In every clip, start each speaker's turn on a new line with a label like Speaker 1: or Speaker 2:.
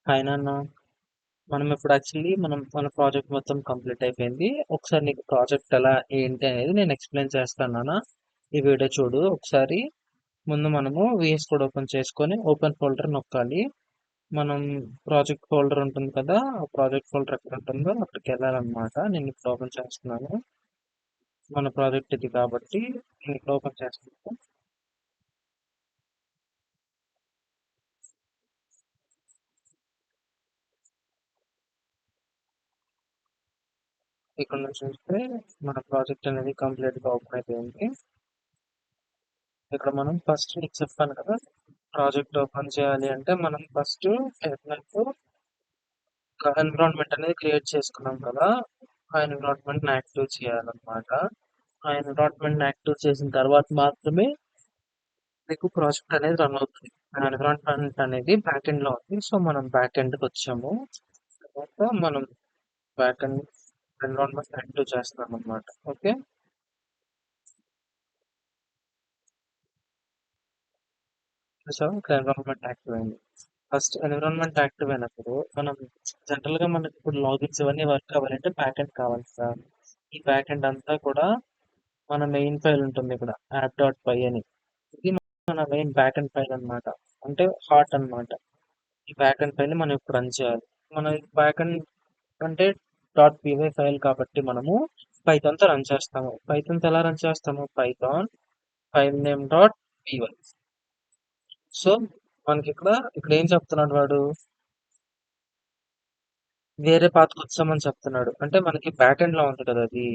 Speaker 1: Hi నాన్న. మనం ఇప్పుడు యాక్చువల్లీ మన ప్రాజెక్ట్ మొత్తం కంప్లీట్ అయిపోయింది. ఒకసారి నీకు ప్రాజెక్ట్ ఎలా ఏంటి అనేది నేను ఎక్స్ప్లెయిన్ చేస్తాను నాన్న. ఈ వీడియో చూడు ఒకసారి. ముందు మనము విఎస్ కోడ్ ఓపెన్ చేసుకొని ఓపెన్ ఫోల్డర్ నొక్కాలి. మనం ప్రాజెక్ట్ ఫోల్డర్ ఉంటుంది కదా, ఆ ప్రాజెక్ట్ ఫోల్డర్ ఎక్కడ ఉంటుందో అక్కడికి వెళ్ళాలన్నమాట. నేను ఇప్పుడు ఓపెన్ చేస్తున్నాను. మన ప్రాజెక్ట్ ఇది కాబట్టి నేను ఇప్పుడు ఓపెన్ చేస్తున్నాను. ఇక్కడ నుంచి చూస్తే మన ప్రాజెక్ట్ అనేది కంప్లీట్గా ఓపెన్ అయిపోయింది. ఇక్కడ మనం ఫస్ట్ నీకు చెప్పాను కదా, ప్రాజెక్ట్ ఓపెన్ చేయాలి అంటే మనం ఫస్ట్ ఎన్విరాన్మెంట్ అనేది క్రియేట్ చేసుకున్నాం కదా, ఆ ఎన్విరాన్మెంట్ ని యాక్టివ్ చేయాలన్నమాట. ఆ ఎన్విరాన్మెంట్ ని యాక్టివ్ చేసిన తర్వాత మాత్రమే మీకు ప్రాజెక్ట్ అనేది రన్ అవుతుంది. ఆ ఎన్విరాన్మెంట్ అనేది బ్యాక్ ఎండ్ లో ఉంది. సో మనం బ్యాక్ ఎండ్ కి వచ్చాము. తర్వాత మనం బ్యాక్ ఎండ్ ఎన్విరాన్మెంట్ యాక్టివ్ చేస్తాం అన్నమాట. ఓకే, సో ఎన్విరాన్మెంట్ యాక్టివ్ అయింది. ఫస్ట్ ఎన్విరాన్మెంట్ యాక్టివ్ అయినప్పుడు మనం జనరల్ గా మనకి ఇప్పుడు లాగిన్స్ ఇవన్నీ వర్క్ అవ్వాలంటే ప్యాక్ ఎండ్ కావాలి సార్. ఈ ప్యాక్ ఎండ్ అంతా కూడా మన మెయిన్ ఫైల్ ఉంటుంది ఇక్కడ, యాప్ డాట్ పై అని. ఇది మన మెయిన్ బ్యాక్ ఎండ్ ఫైల్ అన్నమాట. అంటే హార్ట్ అన్నమాట. ఈ బ్యాక్ ఎండ్ ఫైల్ మనం ఇప్పుడు రన్ చేయాలి. మన బ్యాక్ ఎండ్ అంటే డాట్ పీవై ఫైల్ కాబట్టి మనము పైథాన్ తో రన్ చేస్తాము. పైథాన్ తో ఎలా రన్ చేస్తాము? Python file name dot py. So మనకి ఇక్కడ ఏం చెప్తున్నాడు వాడు? వేరే పాత్కి వచ్చామని చెప్తున్నాడు. అంటే మనకి బ్యాక్ ఎండ్ లో ఉంది కదా అది.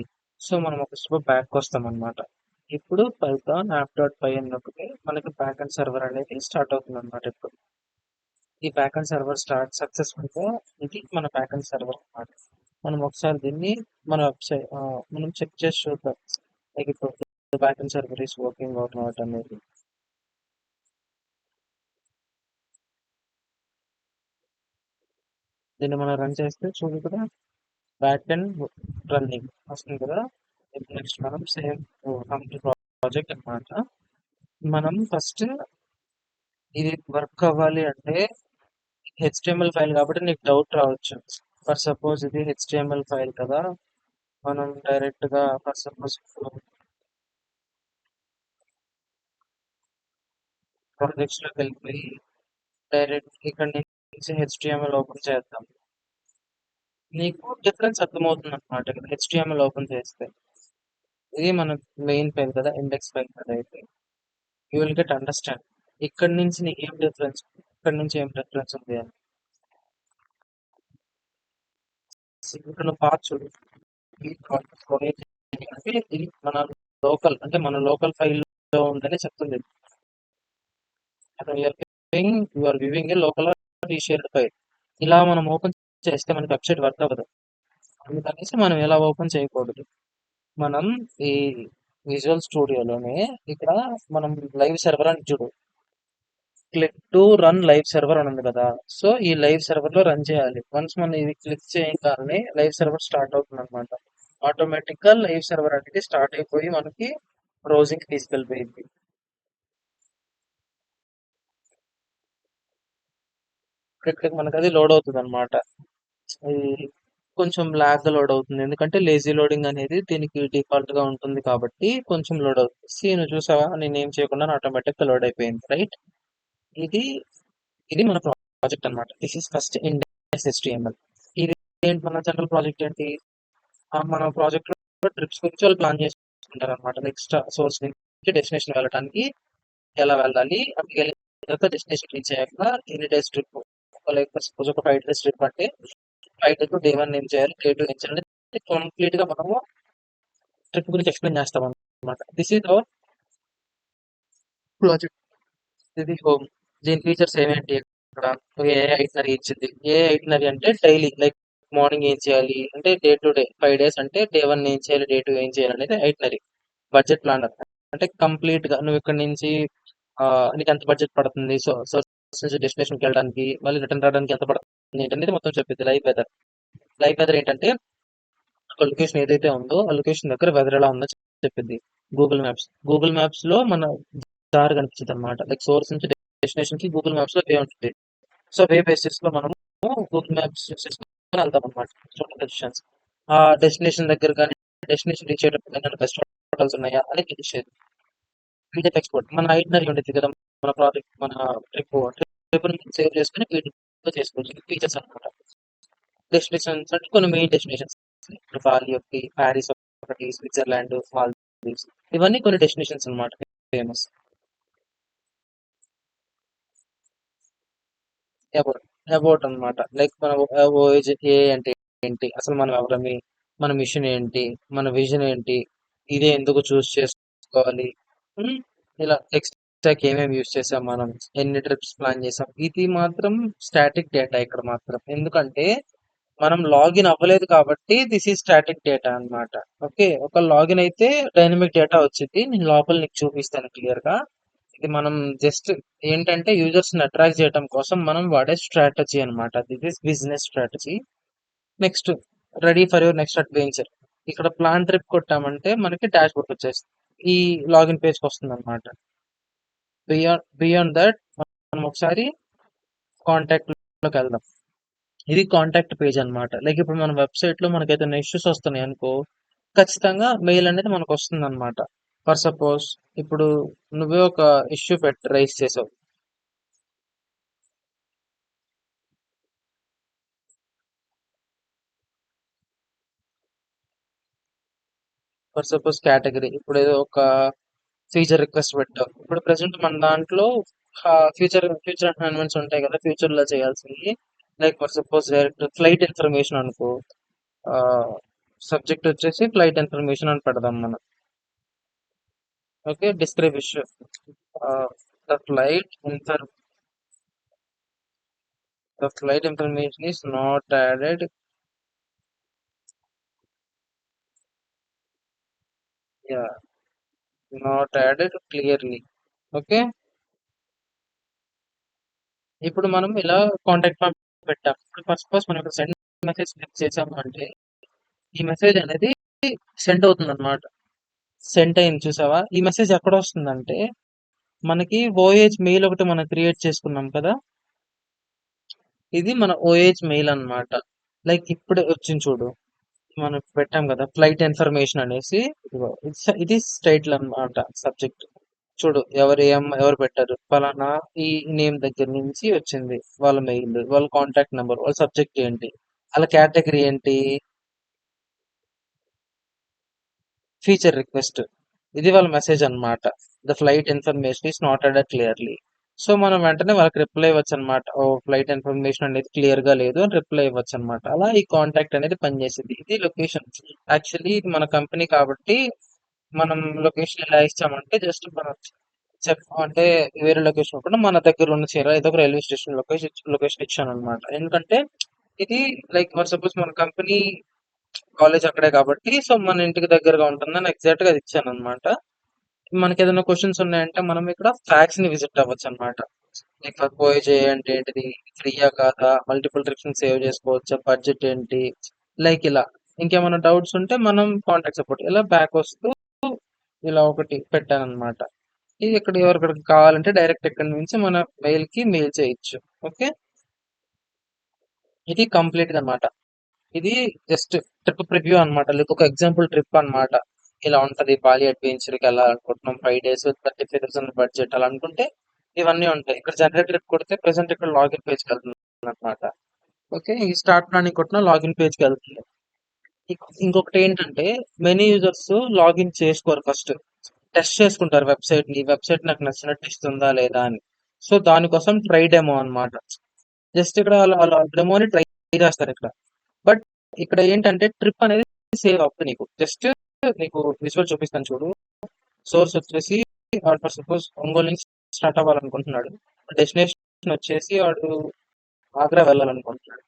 Speaker 1: సో మనం ఒక స్టెప్ బ్యాక్ వస్తాం అనమాట. ఇప్పుడు పైథాన్ యాప్ డాట్ పై అన్నప్పుడు మనకి బ్యాక్ ఎండ్ సర్వర్ అనేది స్టార్ట్ అవుతుంది అనమాట. ఇప్పుడు ఈ back end server start successful గా, ఇది మన బ్యాక్ ఎండ్ సర్వర్ అనమాట. మనం ఒకసారి దీన్ని మన వెబ్సైట్ మనం చెక్ చేసి చూద్దాం. లైక్ ఇప్పుడు back end server is working out not అనేది. దీన్ని మనం రన్ చేస్తే చూడు కదా, బ్యాక్ ఎండ్ రన్నింగ్ వస్తుంది కదా. నెక్స్ట్ మనం సేమ్ కంప్లీట్ ప్రాజెక్ట్ అన్నమాట. మనం ఫస్ట్ ఇది వర్క్ అవ్వాలి అంటే హెచ్టిఎంఎల్ ఫైల్ కాబట్టి నీకు డౌట్ రావచ్చు. ఫర్ సపోజ్ ఇది హెచ్టిఎంఎల్ ఫైల్ కదా, మనం డైరెక్ట్ గా ఫర్ సపోజ్ ప్రాజెక్ట్స్ లోకి వెళ్ళిపోయి డైరెక్ట్ ఇక్కడ నుంచి హెచ్టిఎంఎల్ ఓపెన్ చేద్దాం. నీకు డిఫరెన్స్ అర్థమవుతుంది అనమాట. ఇక్కడ హెచ్టిఎంఎల్ ఓపెన్ చేస్తే ఇది మన మెయిన్ ఫైల్ కదా, ఇండెక్స్ ఫైల్ కదా. అయితే యూ విల్ గెట్ అండర్స్టాండ్ ఇక్కడ నుంచి నీకు ఏం డిఫరెన్స్, ఇక్కడ నుంచి ఏం డిఫరెన్స్ ఉంది అని. ఇక్కడ పార్ట్ చూడు. ఈ స్టోరేజ్ అంటే ఇది మన లోకల్, అంటే మన లోకల్ ఫైల్ లో ఉందని చెప్తుంది. You are viewing a local shared file. ఇలా మనం ఓపెన్ చేస్తే మనకి వెబ్సైట్ వర్క్ అవ్వదు. అందుకనేసి మనం ఇలా ఓపెన్ చేయకూడదు. మనం ఈ విజువల్ స్టూడియోలోనే ఇక్కడ మనం లైవ్ సర్వర్ అని చూడు, click to run live server అని ఉంది కదా. సో ఈ లైవ్ సర్వర్ లో రన్ చేయాలి. వన్స్ మనం ఇది క్లిక్ చేయగానే లైవ్ సర్వర్ స్టార్ట్ అవుతుంది అనమాట. ఆటోమేటిక్ గా లైవ్ సర్వర్ అనేది స్టార్ట్ అయిపోయి మనకి బ్రౌజింగ్ తీసుకెళ్ళిపోయింది. ఇక్కడ మనకి అది లోడ్ అవుతుంది అనమాట. ఇది కొంచెం లాగ్ లోడ్ అవుతుంది, ఎందుకంటే లేజీ లోడింగ్ అనేది దీనికి డిఫాల్ట్ గా ఉంటుంది కాబట్టి కొంచెం లోడ్ అవుతుంది. నువ్వు చూసావా, నేను ఏం చేయకుండా ఆటోమేటిక్ గా లోడ్ అయిపోయింది, రైట్? ఇది ఇది మన ప్రాజెక్ట్ అన్నమాట. This is first index HTML. ఇది ఏంటి, మన జనరల్ ప్రాజెక్ట్ ఏంటి? మన ప్రాజెక్ట్ లో ట్రిప్స్ గురించి వాళ్ళు ప్లాన్ చేసుకుంటారు అనమాట. నెక్స్ట్ సోర్స్ నుంచి డెస్టినేషన్ వెళ్ళడానికి ఎలా వెళ్ళాలి, అక్కడికి వెళ్ళిన తర్వాత డెస్టినేషన్ రీచ్ అయ్యాక ఎన్ని డేస్ ట్రిప్, లైక్ సపోజ్ ఒక 5 డేస్ ట్రిప్ అంటే 5 డేస్ డే 1 ఏం చేయాలి, డే 2 ఏం చేయాలి, కంప్లీట్ గా మనము ట్రిప్ గురించి ఎక్స్ప్లెయిన్ చేస్తాం అనమాట. This is our project. ఇది హోమ్. దీని ఫీచర్స్ ఏమేంటి? ఇక్కడ ఏ ఐటనరీ ఇచ్చింది. ఏ ఐటనరీ అంటే డైలీ, లైక్ మార్నింగ్ ఏం చేయాలి అంటే డే టు డే, 5 డేస్ అంటే డే 1 ఏం చేయాలి, డే 2 ఏం చేయాలి అనేది ఐటనరీ. బడ్జెట్ ప్లానర్ అంటే కంప్లీట్ గా నువ్వు ఇక్కడ నుంచి నీకు ఎంత బడ్జెట్ పడుతుంది, సో సోర్స్ నుంచి డెస్టినేషన్కి వెళ్ళడానికి, మళ్ళీ రిటర్న్ రావడానికి ఎంత పడుతుంది ఏంటనేది మొత్తం చెప్పింది. Live weather. లైవ్ వెదర్ ఏంటంటే ఒక లొకేషన్ ఏదైతే ఉందో ఆ లొకేషన్ దగ్గర వెదర్ ఎలా ఉందో చెప్పింది. గూగుల్ మ్యాప్స్ లో మన దారి కనిపించింది అనమాట. లైక్ సోర్స్ నుంచి డెస్టినేషన్ కి గూగుల్ మ్యాప్స్ లో వే ఉంటుంది. సో వే బేసిస్ లో మనం గూగుల్ మ్యాప్స్ యూస్ చేసుకొని వెళ్తాం అనమాట డెస్టినేషన్స్. ఆ డెస్టినేషన్ దగ్గర కానీ డెస్టినేషన్ రీచ్ అయ్యేటప్పుడు ఏమైనా బెస్ట్ హోటల్స్ ఉన్నాయా అని తెలిసేది. పీడిఎఫ్ ఎక్స్‌పోర్ట్ మన ఐటినరీ ఉండిద్ది కదా! మన ప్రాజెక్ట్ మన ట్రిప్‌ని సేవ్ చేసుకొని పీడిఎఫ్‌గా చేసుకోవచ్చు. ఫీచర్స్ అనమాట. డెస్టినేషన్స్ అంటే కొన్ని మెయిన్ డెస్టినేషన్స్. ఇప్పుడు బాలి ఒకటి, పారిస్ ఒకటి, స్విట్జర్లాండ్, మాల్దీవ్స్ ఇవన్నీ కొన్ని డెస్టినేషన్స్ అనమాట ఫేమస్. అబౌట్ అబౌట్ అనమాట. లైక్ మన ఓఏజ్ ఏ అంటే ఏంటి? అసలు మనం ఎవరమి? మన మిషన్ ఏంటి? మన విజన్ ఏంటి? ఇదే ఎందుకు చూస్ చేసుకోవాలి? హ్మ్. ఇలా టెక్ స్టాక్ ఏమేమి యూజ్ చేసాం మనం? ఎన్ని ట్రిప్స్ ప్లాన్ చేసాం? ఇది మాత్రం స్టాటిక్ డేటా ఇక్కడ మాత్రం. ఎందుకంటే మనం లాగిన్ అవ్వలేదు కాబట్టి దిస్ ఈజ్ స్టాటిక్ డేటా అన్నమాట. ఓకే. ఒక లాగిన్ అయితే డైనమిక్ డేటా వచ్చింది. నేను లోపల నీకు చూపిస్తాను క్లియర్ గా. ఇది మనం జస్ట్ ఏంటంటే యూజర్స్ ని అట్రాక్ట్ చేయడం కోసం మనం వాడే స్ట్రాటజీ అన్నమాట. This is business strategy. Next ready for your next adventure. ఇక్కడ ప్లాన్ ట్రిప్ కొట్టామంటే మనకి డాష్ బోర్డ్ వచ్చేస్తుంది. ఈ లాగిన్ పేజ్ కి వస్తుంది అనమాట. బియాండ్ దట్ మనం ఒకసారి కాంటాక్ట్ లోకి వెళ్దాం. ఇది కాంటాక్ట్ పేజ్ అన్నమాట. లైక్ ఇప్పుడు మన వెబ్సైట్ లో మనకి ఏదైనా ఇష్యూస్ వస్తున్నాయి అనుకో, ఖచ్చితంగా మెయిల్ అనేది మనకు వస్తుంది అనమాట. ఫర్ సపోజ్ ఇప్పుడు నువ్వే ఒక ఇష్యూ రైస్ చేసావు. ఫర్ సపోజ్ కేటగిరీ ఇప్పుడు ఏదో ఒక ఫీచర్ రిక్వెస్ట్ పెట్టావు. ఇప్పుడు ప్రెసెంట్ మన దాంట్లో ఫ్యూచర్ అసైన్మెంట్స్ ఉంటాయి కదా, ఫ్యూచర్ లో చేయాల్సింది. Like for suppose direct flight information అనుకో, సబ్జెక్ట్ వచ్చేసి ఫ్లైట్ ఇన్ఫర్మేషన్ అని పెడదాం మనం. Okay, describe issue. The flight infer the flight information is not added. Yeah, not added clearly. Okay. ఇప్పుడు మనం ఇలా కాంటాక్ట్ ఫామ్ పెట్టాం. ఇప్పుడు ఫస్ట్ ఫస్ట్ మనం ఇక్కడ సెండ్ మెసేజ్ క్లిక్ చేసాము అంటే ఈ మెసేజ్ అనేది సెండ్ అవుతుంది అనమాట. సెండ్ అయింది చూసావా? ఈ మెసేజ్ ఎక్కడ వస్తుందంటే మనకి ఓఏహెచ్ మెయిల్ ఒకటి మనం క్రియేట్ చేసుకున్నాం కదా, ఇది మన ఓఏహెచ్ మెయిల్ అన్నమాట. లైక్ ఇప్పుడు వచ్చింది చూడు, మనం పెట్టాం కదా ఫ్లైట్ ఇన్ఫర్మేషన్ అనేసి. ఇదిగో ఇది టైటిల్ అన్నమాట, సబ్జెక్ట్. చూడు ఎవరు పెట్టారు, ఫలానా ఈ నేమ్ దగ్గర నుంచి వచ్చింది వాళ్ళ మెయిల్, వాళ్ళ కాంటాక్ట్ నెంబర్, వాళ్ళ సబ్జెక్ట్ ఏంటి, వాళ్ళ కేటగిరీ ఏంటి, ఫీచర్ రిక్వెస్ట్. ఇది వాళ్ళ మెసేజ్ అన్నమాట. The flight information is not added clearly. So మనం వెంటనే వాళ్ళకి రిప్లై ఇవ్వచ్చు అనమాట. ఓ ఫ్లైట్ ఇన్ఫర్మేషన్ అనేది క్లియర్ గా లేదు అని రిప్లై ఇవ్వచ్చు అనమాట. అలా ఈ కాంటాక్ట్ అనేది పనిచేసింది. ఇది లొకేషన్. యాక్చువల్లీ ఇది మన కంపెనీ కాబట్టి మనం లొకేషన్ ఎలా ఇచ్చామంటే జస్ట్ మనం అంటే వేరే లొకేషన్ కూడా మన దగ్గర ఉన్న చీర ఏదో ఒక రైల్వే స్టేషన్ లొకేషన్ ఇచ్చాను అనమాట. ఎందుకంటే ఇది లైక్ ఫర్ సపోజ్ మన కంపెనీ కాలేజ్ అక్కడే కాబట్టి సో మన ఇంటికి దగ్గరగా ఉంటుందని ఎగ్జాక్ట్ గా అది ఇచ్చాను అనమాట. మనకి ఏదైనా క్వశ్చన్స్ ఉన్నాయంటే మనం ఇక్కడ ఫ్యాక్స్ ని విజిట్ అవ్వచ్చు అనమాట. లైక్ పోయేజే అంటే ఏంటిది, ఫ్రీయా కాదా, మల్టిపుల్ ట్రిప్స్ ని సేవ్ చేసుకోవచ్చా, బడ్జెట్ ఏంటి, లైక్ ఇలా. ఇంకేమైనా డౌట్స్ ఉంటే మనం కాంటాక్ట్ సపోర్ట్ ఇలా బ్యాక్ వస్తూ ఇలా ఒకటి పెట్టాను అనమాట. ఇది ఇక్కడ ఎవరికైనా కావాలంటే డైరెక్ట్ ఇక్కడ నుంచి మన మెయిల్ కి మెయిల్ చేయొచ్చు. ఓకే, ఇది కంప్లీట్ గా అనమాట. ఇది జస్ట్ ట్రిప్ ప్రివ్యూ అన్నమాట. లైక్ ఒక ఎగ్జాంపుల్ ట్రిప్ అన్నమాట. ఇలా ఉంటది, బాలి అడ్వెంచర్ కి వెళ్ళాలనుకుంటున్నాం, 5 days 35,000 బడ్జెట్ అలా అనుకుంటే ఇవన్నీ ఉంటాయి. ఇక్కడ జనరేట్ ట్రిప్ కొడితే ప్రెసెంట్ ఇక్కడ లాగిన్ పేజ్కి వెళ్తుంది అనమాట. ఓకే, ఈ స్టార్ట్ ప్లానింగ్ కొట్టిన లాగిన్ పేజ్కి వెళ్తుంది. ఇంకొకటి ఏంటంటే మెనీ యూజర్స్ లాగిన్ చేసుకోరు. ఫస్ట్ టెస్ట్ చేసుకుంటారు వెబ్సైట్ ని, వెబ్సైట్ నాకు నచ్చినట్టు ఇస్తుందా లేదా అని. సో దానికోసం ట్రై డెమో అన్నమాట. జస్ట్ ఇక్కడ డెమోని ట్రై చేస్తారు ఇక్కడ. బట్ ఇక్కడ ఏంటంటే ట్రిప్ అనేది సేవ్ అవుతుంది నీకు. జస్ట్ నీకు విజువల్ చూపిస్తాను చూడు. సోర్స్ వచ్చేసి వాడు ఫర్ సపోజ్ ఒంగోలు నుంచి స్టార్ట్ అవ్వాలనుకుంటున్నాడు. డెస్టినేషన్ వచ్చేసి వాడు ఆగ్రా వెళ్ళాలనుకుంటున్నాడు.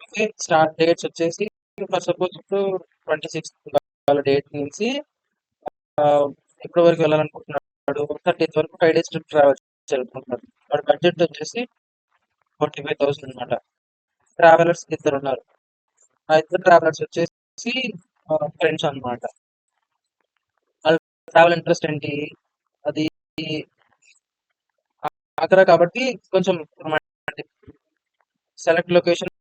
Speaker 1: ఓకే, స్టార్ట్ డేట్స్ వచ్చేసి ఫర్ సపోజ్ ఇప్పుడు 26 వాళ్ళ డేట్ నుంచి ఎప్పటి వరకు వెళ్ళాలనుకుంటున్నాడు, 30th వరకు 5 days ట్రిప్ ట్రావెల్ చేయాలనుకుంటున్నాడు. వాడి బడ్జెట్ వచ్చేసి 45,000 అనమాట. ట్రావెలర్స్ ఇద్దరు ఉన్నారు. ఆ ఇద్దరు ట్రావెలర్స్ వచ్చేసి ఫ్రెండ్స్ అన్నమాట. వాళ్ళ ట్రావెల్ ఇంట్రెస్ట్ ఏంటి, అది ఆగ్రా కాబట్టి కొంచెం romantic. సెలెక్ట్ లొకేషన్,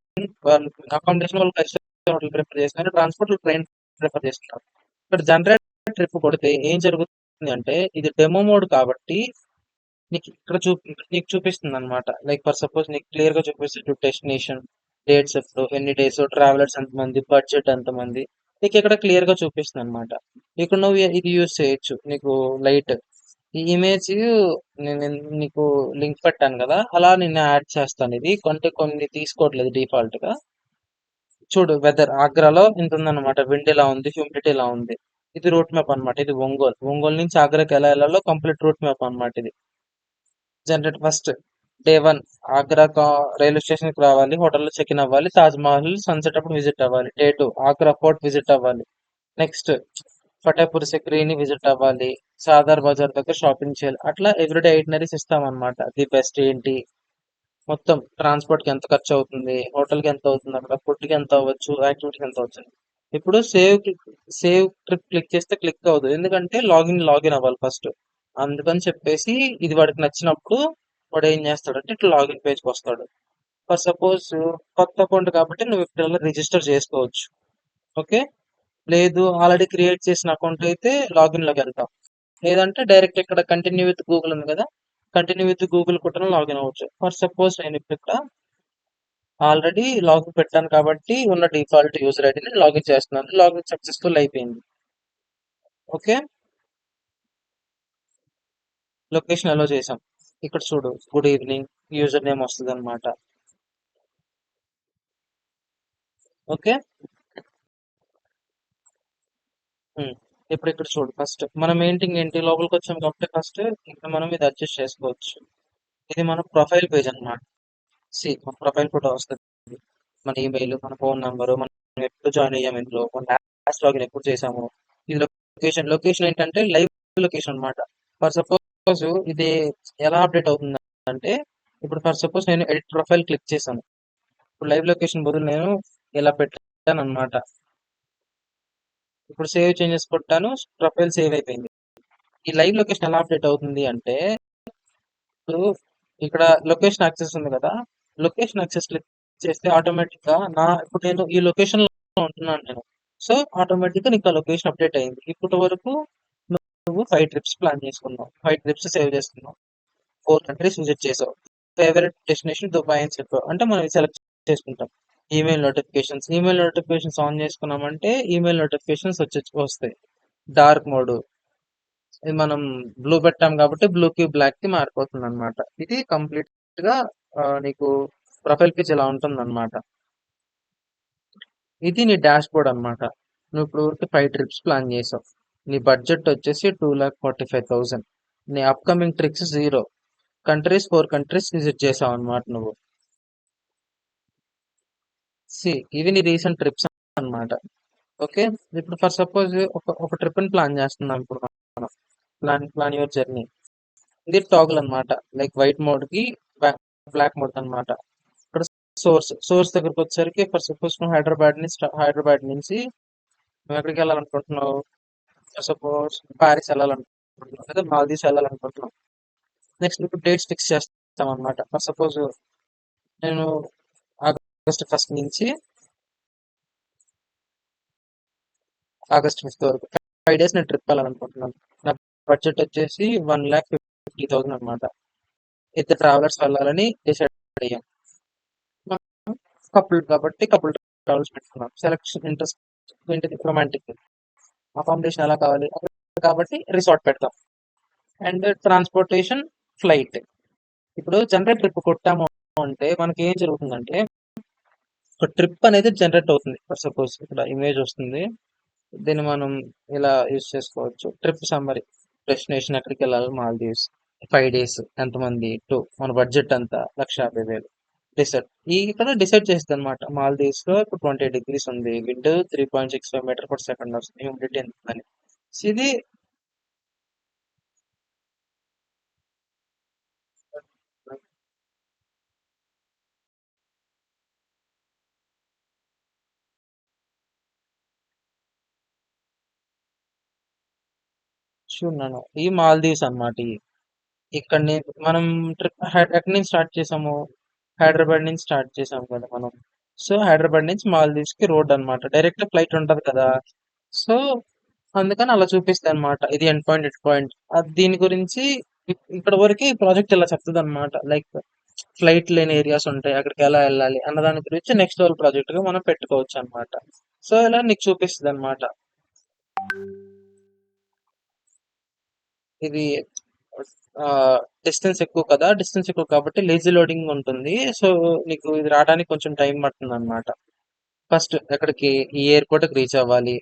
Speaker 1: వాళ్ళు అకామిడేషన్ వాళ్ళు 5 స్టార్ హోటల్ ప్రిఫర్ చేస్తున్నారు, ట్రాన్స్పోర్ట్ ట్రైన్ ప్రిఫర్ చేస్తున్నారు. ఇక్కడ జనరేట్ ట్రిప్ కొడితే ఏం జరుగుతుంది అంటే ఇది డెమో మోడ్ కాబట్టి నీకు ఇక్కడ నీకు చూపిస్తుంది అనమాట. లైక్ ఫర్ సపోజ్ నీకు క్లియర్ గా చూపిస్తుంది డెస్టినేషన్, డేట్స్ ఎప్పుడు, ఎన్ని డేస్, ట్రావెలర్స్ ఎంతమంది, బడ్జెట్ ఎంతమంది, నీకు ఇక్కడ క్లియర్ గా చూపిస్తుంది అనమాట. ఇక్కడ నువ్వు ఇది యూస్ చేయొచ్చు. నీకు లైట్ ఈ ఇమేజ్ నేను నీకు లింక్ పెట్టాను కదా, అలా నేను యాడ్ చేస్తాను. ఇది కొన్ని తీసుకోవట్లేదు డిఫాల్ట్ గా. చూడు వెదర్ ఆగ్రాలో ఇంత ఉందన్నమాట, విండ్ ఇలా ఉంది, హ్యూమిడిటీ ఇలా ఉంది. ఇది రూట్ మ్యాప్ అన్నమాట. ఇది ఒంగోలు నుంచి ఆగ్రాకి ఎలా వెళ్ళాలో కంప్లీట్ రూట్ మ్యాప్ అన్నమాట. ఇది generate first day 1 Agra railway station కి రావాలి, హోటల్లో చెక్ ఇన్ అవ్వాలి, తాజ్ మహల్ సన్సెట్ అప్పుడు విజిట్ అవ్వాలి. డే 2 ఆగ్రా ఫోర్ట్ విజిట్ అవ్వాలి. నెక్స్ట్ ఫతేపూర్ సిక్రీని విజిట్ అవ్వాలి, సాదార్ బజార్ దగ్గర షాపింగ్ చేయాలి. అట్లా ఎవ్రీడే ఐటనరీస్ ఇస్తాం అనమాట. ది బెస్ట్ ఏంటి, మొత్తం ట్రాన్స్పోర్ట్ కి ఎంత ఖర్చు అవుతుంది, హోటల్ కి ఎంత అవుతుంది, అక్కడ ఫుడ్ కి ఎంత అవ్వచ్చు, యాక్టివిటీకి ఎంత అవ్వచ్చు. ఇప్పుడు సేవ్ ట్రిప్ క్లిక్ చేస్తే క్లిక్ అవ్వదు, ఎందుకంటే లాగిన్ అవ్వాలి ఫస్ట్. అందుకని చెప్పేసి ఇది వాడికి నచ్చినప్పుడు వాడు ఏం చేస్తాడంటే ఇట్లా లాగిన్ పేజ్కి వస్తాడు. ఫర్ సపోజ్ కొత్త అకౌంట్ కాబట్టి నువ్వు ఇప్పుడు రిజిస్టర్ చేసుకోవచ్చు. ఓకే, లేదు ఆల్రెడీ క్రియేట్ చేసిన అకౌంట్ అయితే లాగిన్ లోకి వెళ్తాం. లేదంటే డైరెక్ట్ ఇక్కడ కంటిన్యూ విత్ గూగుల్ ఉంది కదా, కంటిన్యూ విత్ గూగుల్ కొట్టడం లాగిన్ అవ్వచ్చు. ఫర్ సపోజ్ నేను ఇప్పుడు ఇక్కడ ఆల్రెడీ లాగిన్ పెట్టాను కాబట్టి ఉన్న డిఫాల్ట్ యూజర్ ఐడిని లాగిన్ చేస్తున్నాను. లాగిన్ సక్సెస్ఫుల్ అయిపోయింది. ఓకే, లొకేషన్ అలో చేసాం. ఇక్కడ చూడు గుడ్ ఈవినింగ్ యూజర్ నేమ్ వస్తుంది అనమాట. ఓకే, ఇప్పుడు ఇక్కడ చూడు ఫస్ట్ మనం ఏంటి లోపలికి వచ్చాం కాబట్టి ఫస్ట్ ఇక్కడ మనం ఇది అడ్జస్ట్ చేసుకోవచ్చు. ఇది మన ప్రొఫైల్ పేజ్ అన్నమాట. మన ప్రొఫైల్ ఫోటో వస్తుంది, మన ఈమెయిల్, మన ఫోన్ నంబరు, మనం ఎప్పుడు జాయిన్ అయ్యాము, ఇందులో మన లాస్ట్ లాగిన్ ఎప్పుడు చేసాము. ఇది లొకేషన్ ఏంటంటే లైవ్ లొకేషన్ అన్నమాట. ఫర్ సపోజ్ ఇది ఎలా అప్డేట్ అవుతుంది అంటే, ఇప్పుడు ఫర్ సపోజ్ నేను ఎడిట్ ప్రొఫైల్ క్లిక్ చేశాను, ఇప్పుడు లైవ్ లొకేషన్ బదులు నేను ఇలా పెట్టాను అనమాట. ఇప్పుడు సేవ్ చేంజెస్ కొట్టాను, ప్రొఫైల్ సేవ్ అయిపోయింది. ఈ లైవ్ లొకేషన్ ఎలా అప్డేట్ అవుతుంది అంటే, ఇప్పుడు ఇక్కడ లొకేషన్ యాక్సెస్ ఉంది కదా, లొకేషన్ యాక్సెస్ క్లిక్ చేస్తే ఆటోమేటిక్ గా ఇప్పుడు నేను ఈ లొకేషన్ లో ఉంటున్నాను నేను. సో ఆటోమేటిక్ గా నీకు ఆ లొకేషన్ అప్డేట్ అయింది. ఇప్పటి వరకు నువ్వు 5 ట్రిప్స్ ప్లాన్ చేసుకున్నావు, 5 ట్రిప్స్ సేవ్ చేసుకున్నావు, 4 కంట్రీస్ విజిట్ చేసావు, ఫేవరెట్ డెస్టినేషన్ దుబాయ్ అని చెప్పావు అంటే మనం సెలెక్ట్ చేసుకుంటాం. ఈమెయిల్ నోటిఫికేషన్స్ ఆన్ చేసుకున్నామంటే ఈమెయిల్ నోటిఫికేషన్స్ వస్తాయి. డార్క్ మోడ్, ఇది మనం బ్లూ పెట్టాం కాబట్టి బ్లూ కి బ్లాక్ కి మారిపోతుంది అనమాట. ఇది కంప్లీట్ గా నీకు ప్రొఫైల్ పిచ్ ఇలా ఉంటుంది అనమాట. ఇది నీ డాష్ బోర్డ్ అనమాట. నువ్వు ఇప్పుడు వరకు 5 ట్రిప్స్ ప్లాన్ చేసావు, నీ బడ్జెట్ వచ్చేసి 2,45,000, నీ అప్కమింగ్ ట్రిప్స్ 0, 4 కంట్రీస్ విజిట్ చేసావు అనమాట నువ్వు. ఇవి నీ రీసెంట్ ట్రిప్స్ అన్నమాట. ఓకే, ఇప్పుడు ఫర్ సపోజ్ ఒక ట్రిప్ ని ప్లాన్ చేస్తున్నాం. ఇప్పుడు మనం ప్లాన్ యువర్ జర్నీ. ఇది టాగుల్ అన్నమాట, లైక్ వైట్ మోడ్ కి బ్లాక్ మోడ్ అన్నమాట. ఇక్కడ సోర్స్ దగ్గరకు వచ్చేసరికి ఫర్ సపోజ్ నువ్వు హైదరాబాద్ నుంచి నువ్వు ఎక్కడికి వెళ్ళాలనుకుంటున్నావు, సపోజ్ ప్యారిస్ వెళ్ళాలనుకుంటున్నావు లేదా మాల్దీవ్స్ వెళ్ళాలనుకుంటున్నావు. నెక్స్ట్ ఇప్పుడు డేట్స్ ఫిక్స్ చేస్తాం అనమాట. ఫర్ సపోజ్ నేను ఆగస్ట్ 1 నుంచి ఆగస్ట్ 5 వరకు 5 డేస్ నేను ట్రిప్ వెళ్ళాలనుకుంటున్నాను. నా బడ్జెట్ వచ్చేసి 1,50,000 అనమాట. ఇద్దరు ట్రావెలర్స్ వెళ్ళాలని డిసైడ్ అయ్యాం. కపుల్ కాబట్టి కపుల్ ట్రావెల్స్ పెట్టుకున్నాం. సెలక్షన్ ఇంట్రెస్ట్ ఏంటిది, రొమాంటిక్. అకామిడేషన్ ఎలా కావాలి కాబట్టి రిసార్ట్ పెడతాం. And transportation flight. ఇప్పుడు జనరేట్ ట్రిప్ కొట్టాము అంటే మనకి ఏం జరుగుతుందంటే ఒక ట్రిప్ అనేది జనరేట్ అవుతుంది. ఫర్ సపోజ్ ఇక్కడ ఇమేజ్ వస్తుంది, దీన్ని మనం ఇలా యూజ్ చేసుకోవచ్చు. ట్రిప్ సమ్మరీ, డెస్టినేషన్ ఎక్కడికి వెళ్ళాలి, మాల్దీవ్స్, 5 డేస్, ఎంతమంది, మన బడ్జెట్ అంత 1,50,000. డిసైడ్ ఇక్కడ డిసైడ్ చేస్తుంది అనమాట. మాల్దీవ్స్ లో ఇప్పుడు 20 degrees ఉంది, విండ్ 3.65 meter/second వస్తుంది, హ్యూమిడిటీ ఎంత అని. ఇది చూన్నాను, ఈ మాల్దీవ్స్ అన్నమాట. ఇక్కడ మనం ట్రిప్ ఎక్కడి నుంచి స్టార్ట్ చేసాము, హైదరాబాద్ నుంచి స్టార్ట్ చేసాం కదా మనం. సో హైదరాబాద్ నుంచి మాల్దీవ్స్ కి రోడ్ అన్నమాట. డైరెక్ట్ ఫ్లైట్ ఉంటది కదా. సో అందుకని అలా చూపిస్తాయి అనమాట. ఇది ఎండ్ పాయింట్, ఎండ్ పాయింట్. దీని గురించి ఇక్కడ వరకు ఈ ప్రాజెక్ట్ ఇలా చెప్తుంది అనమాట. లైక్ ఫ్లైట్ లేని ఏరియాస్ ఉంటాయి, అక్కడికి ఎలా వెళ్ళాలి అన్న దాని గురించి నెక్స్ట్ లెవెల్ ప్రాజెక్ట్ గా మనం పెట్టుకోవచ్చు అనమాట. సో ఇలా నీకు చూపిస్తుంది అనమాట. ఇది డిస్టెన్స్ ఎక్కువ కదా, డిస్టెన్స్ ఎక్కువ కాబట్టి లేజీ లోడింగ్ ఉంటుంది. సో నీకు ఇది రావడానికి కొంచెం టైం పడుతుంది అనమాట. ఫస్ట్ ఎక్కడికి, ఈ ఎయిర్పోర్ట్ కి రీచ్ అవ్వాలి.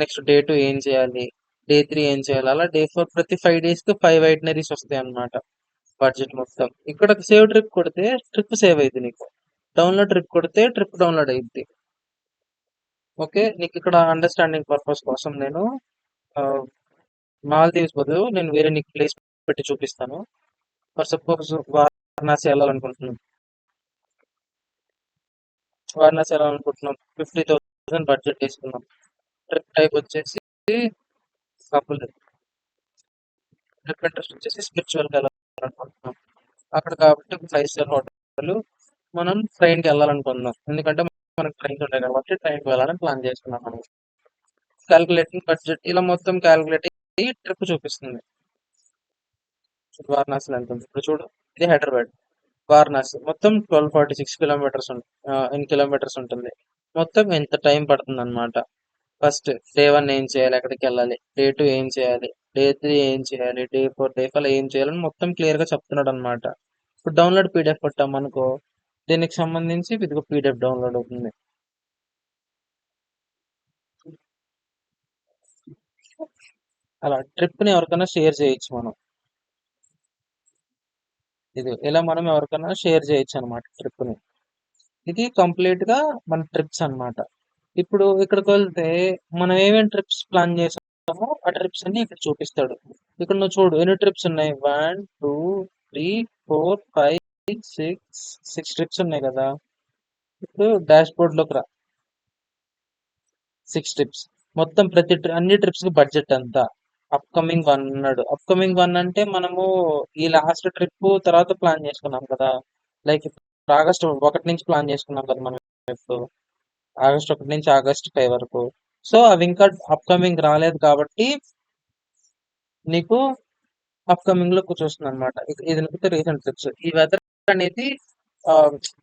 Speaker 1: నెక్స్ట్ డే 2 ఏం చేయాలి, డే 3 ఏం చేయాలి, అలా డే 4 ప్రతి 5 డేస్ కి 5 ఐటనరీస్ వస్తాయి అన్నమాట. బడ్జెట్ మొత్తం ఇక్కడ సేవ్ ట్రిప్ కొడితే ట్రిప్ సేవ్ అయింది నీకు. డౌన్లోడ్ ట్రిప్ కొడితే ట్రిప్ డౌన్లోడ్ అయ్యింది. ఓకే, నీకు ఇక్కడ అండర్స్టాండింగ్ పర్పస్ కోసం నేను మాల్దీవ్స్ బదులు నేను వేరే నీకు ప్లేస్ పెట్టి చూపిస్తాను. ఫర్ సపోజ్ వారణాసి వెళ్ళాలనుకుంటున్నాను. వారణాసి వెళ్ళాలనుకుంటున్నాం, 50,000 బడ్జెట్ తీసుకున్నాం. ట్రిప్ టైప్ వచ్చేసి కపుల్. ట్రిప్ ఇంట్రెస్ట్ వచ్చేసి స్పిరిచువల్ వెళ్ళాలనుకుంటున్నాం. అక్కడ కాబట్టి 5 స్టార్ హోటల్. మనం ట్రైన్కి వెళ్ళాలనుకుంటున్నాం, ఎందుకంటే మనకు ట్రైన్స్ ఉంటాయి కాబట్టి ట్రైన్కి వెళ్ళాలని ప్లాన్ చేసుకున్నాం మనం. క్యాల్కులేటింగ్ బడ్జెట్ ఇలా మొత్తం క్యాల్కులేట్ అయ్యి ట్రిప్ చూపిస్తుంది. వారణాసిలో ఎంత ఉంది ఇప్పుడు చూడు. ఇది హైదరాబాద్, వారణాసి మొత్తం 1246 కిలోమీటర్స్ ఎన్ని కిలోమీటర్స్ ఉంటుంది. మొత్తం ఎంత టైం పడుతుంది అనమాట. ఫస్ట్ డే 1 ఏం చేయాలి, ఎక్కడికి వెళ్ళాలి, డే 2 ఏం చేయాలి, డే 3 ఏం చేయాలి, డే 4 డే 5 ఏం చేయాలని మొత్తం క్లియర్ గా చెప్తున్నాడు అనమాట. ఇప్పుడు డౌన్లోడ్ పీడిఎఫ్ కొట్టాం అనుకో, దీనికి సంబంధించి ఇదిగో పీడిఎఫ్ డౌన్లోడ్ అవుతుంది. అలా ట్రిప్ ని ఎవరికైనా షేర్ చేయొచ్చు మనం. ఇది ఇలా మనం ఎవరికైనా షేర్ చేయొచ్చు అనమాట ట్రిప్ ని. ఇది కంప్లీట్ గా మన ట్రిప్స్ అన్నమాట. ఇప్పుడు ఇక్కడికి వెళ్తే మనం ఏమేమి ట్రిప్స్ ప్లాన్ చేసామో ఆ ట్రిప్స్ అన్ని ఇక్కడ చూపిస్తాడు. ఇక్కడ నువ్వు చూడు ఎన్ని ట్రిప్స్ ఉన్నాయి. 1 2 3 4 5 6 ట్రిప్స్ ఉన్నాయి కదా. ఇప్పుడు డాష్ బోర్డ్ లోకి రా. 6 ట్రిప్స్ మొత్తం అన్ని ట్రిప్స్ కి బడ్జెట్ ఎంత. అప్కమింగ్ 1 అన్నాడు. అప్కమింగ్ 1 అంటే మనము ఈ లాస్ట్ ట్రిప్ తర్వాత ప్లాన్ చేసుకున్నాం కదా. లైక్ ఇప్పుడు ఆగస్ట్ 1 నుంచి ప్లాన్ చేసుకున్నాం కదా మనం. ఇప్పుడు ఆగస్ట్ 1 నుంచి ఆగస్ట్ 5 వరకు. సో అవి ఇంకా అప్కమింగ్ రాలేదు కాబట్టి నీకు అప్కమింగ్ లో చూస్తుంది అనమాట. ఇది నీకు రీసెంట్ ట్రిప్స్. ఈ వెదర్ అనేది ఆ,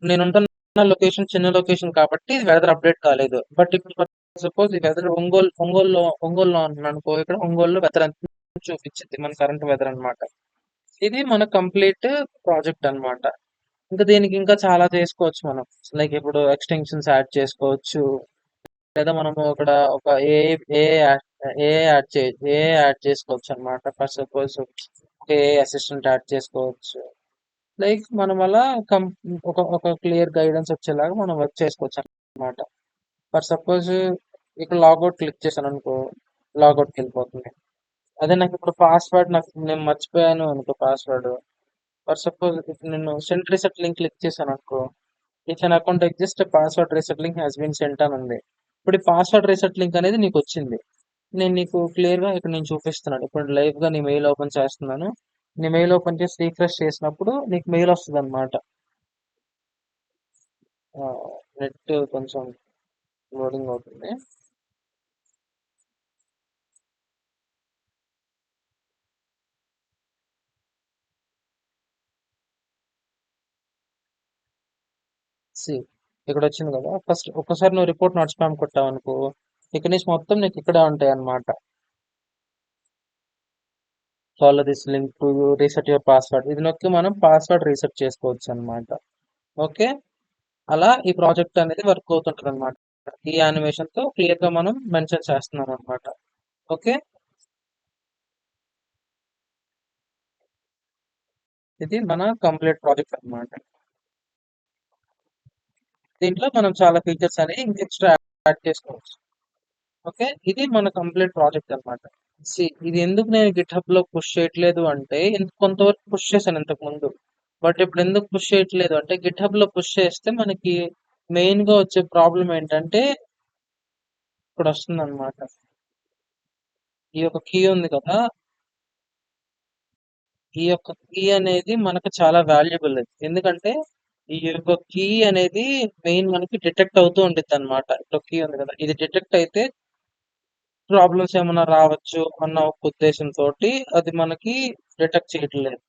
Speaker 1: నేను ఉంటున్న లొకేషన్ చిన్న లొకేషన్ కాబట్టి వెదర్ అప్డేట్ కాలేదు. బట్ ఇప్పుడు సపోజ్ ఈ వెదర్ ఒంగోలులో ఉన్నాను అనుకో, ఇక్కడ ఒంగోలులో వెదర్ అంతా చూపించింది మన కరెంట్ వెదర్ అన్నమాట. ఇది మన కంప్లీట్ ప్రాజెక్ట్ అన్నమాట. ఇంకా దీనికి ఇంకా చాలా చేసుకోవచ్చు మనం. లైక్ ఇప్పుడు ఎక్స్టెన్షన్స్ యాడ్ చేసుకోవచ్చు, లేదా మనము ఇక్కడ ఒక ఏ యాడ్ చేసుకోవచ్చు అన్నమాట. For suppose A assistant add చేసుకోవచ్చు. లైక్ మనం అలా కం ఒక క్లియర్ గైడెన్స్ వచ్చేలాగా మనం వర్క్ చేసుకోవచ్చు అన్నమాట. ఫర్ సపోజ్ ఇక్కడ లాగౌట్ క్లిక్ చేశాను అనుకో, లాగౌట్కి వెళ్ళిపోతుంది. అదే నాకు ఇప్పుడు పాస్వర్డ్ నేను మర్చిపోయాను అనుకో పాస్వర్డ్. ఫర్ సపోజ్ ఇప్పుడు నేను సెండ్ రీసెట్ లింక్ క్లిక్ చేశాను అనుకో, if an account exist password reset link has been sent అని ఉంది. ఇప్పుడు ఈ పాస్వర్డ్ రీసెట్ లింక్ అనేది నీకు వచ్చింది. నేను నీకు క్లియర్ గా ఇక్కడ నేను చూపిస్తున్నాను. ఇప్పుడు లైవ్ గా నీ మెయిల్ ఓపెన్ చేస్తున్నాను. నీ మెయిల్ ఓపెన్ చేసి రీఫ్రెష్ చేసినప్పుడు నీకు మెయిల్ వస్తుంది అనమాట. నెట్ కొంచెం లోడింగ్ అవుతుంది. సి ఇక్కడ వచ్చింది కదా. ఫస్ట్ ఒకసారి నువ్వు రిపోర్ట్ నాట్ స్పామ్ కొట్టావు అనుకో, ఇక్కడ నుంచి మొత్తం నీకు ఇక్కడే ఉంటాయి అన్నమాట. Follow this link to reset your password, ఇది నొక్కి మనం పాస్వర్డ్ రీసెట్ చేసుకోవచ్చు అన్నమాట. ఓకే, అలా ఈ ప్రాజెక్ట్ అనేది వర్క్ అవుతుంటది అనమాట. ఈ యానిమేషన్ తో క్లియర్ గా మనం మెన్షన్ చేస్తున్నాం అనమాట. ఓకే, ఇది మన కంప్లీట్ ప్రాజెక్ట్ అన్నమాట. దీంట్లో మనం చాలా ఫీచర్స్ అనేవి ఇంకా ఎక్స్ట్రా యాడ్ చేసుకోవచ్చు. ఓకే, ఇది మన కంప్లీట్ ప్రాజెక్ట్ అన్నమాట. ఇది ఎందుకు నేను గిట్ హబ్ లో పుష్ చేయట్లేదు అంటే, కొంతవరకు పుష్ చేశాను ఇంతకు ముందు. బట్ ఇప్పుడు ఎందుకు పుష్ చేయట్లేదు అంటే, గిట్ హబ్ లో పుష్ చేస్తే మనకి మెయిన్ గా వచ్చే ప్రాబ్లం ఏంటంటే ఇక్కడ వస్తుంది అనమాట. ఈ యొక్క కీ ఉంది కదా, ఈ యొక్క కీ అనేది మనకు చాలా వాల్యుబుల్. ఎందుకంటే ఈ యొక్క కీ అనేది మెయిన్ మనకి డిటెక్ట్ అవుతూ ఉండిద్ది అనమాట. ఇప్పుడు కీ ఉంది కదా, ఇది డిటెక్ట్ అయితే ప్రాబ్లమ్స్ ఏమైనా రావచ్చు అన్న ఒక ఉద్దేశంతోటి అది మనకి డిటెక్ట్ చేయట్లేదు.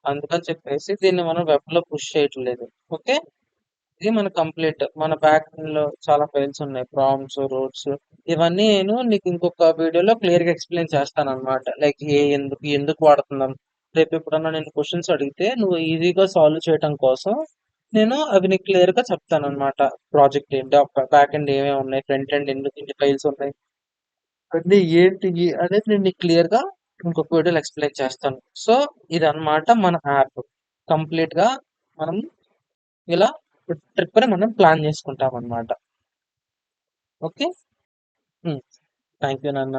Speaker 1: అందుకని చెప్పేసి దీన్ని మనం వెబ్ లో పుష్ చేయట్లేదు. ఓకే, ఇది మన కంప్లీట్ మన బ్యాక్ లో చాలా ఫైల్స్ ఉన్నాయి, ప్రామ్స్, రూట్స్. ఇవన్నీ నేను నీకు ఇంకొక వీడియోలో క్లియర్ గా ఎక్స్ప్లెయిన్ చేస్తాను అనమాట. లైక్ ఎందుకు ఎందుకు వాడుతున్నాం, రేపు ఎప్పుడన్నా నేను క్వశ్చన్స్ అడిగితే నువ్వు ఈజీగా సాల్వ్ చేయడం కోసం నేను అవి నీకు క్లియర్ గా చెప్తాను అనమాట. ప్రాజెక్ట్ ఏంటి, బ్యాక్ ఎండ్ ఏమేమి ఉన్నాయి, ఫ్రంట్ ఎండ్ ఎందుకు ఇన్ని ఫైల్స్ ఉన్నాయి, అన్నీ ఏంటి అనేది నేను నీకు క్లియర్ గా ఇంకొక వీడియోలో ఎక్స్ప్లెయిన్ చేస్తాను. సో ఇదన్నమాట మన యాప్. కంప్లీట్ గా మనం ఇలా ట్రిప్ ని మనం ప్లాన్ చేసుకుంటాం అన్నమాట. ఓకే. థ్యాంక్ యూ నాన్న.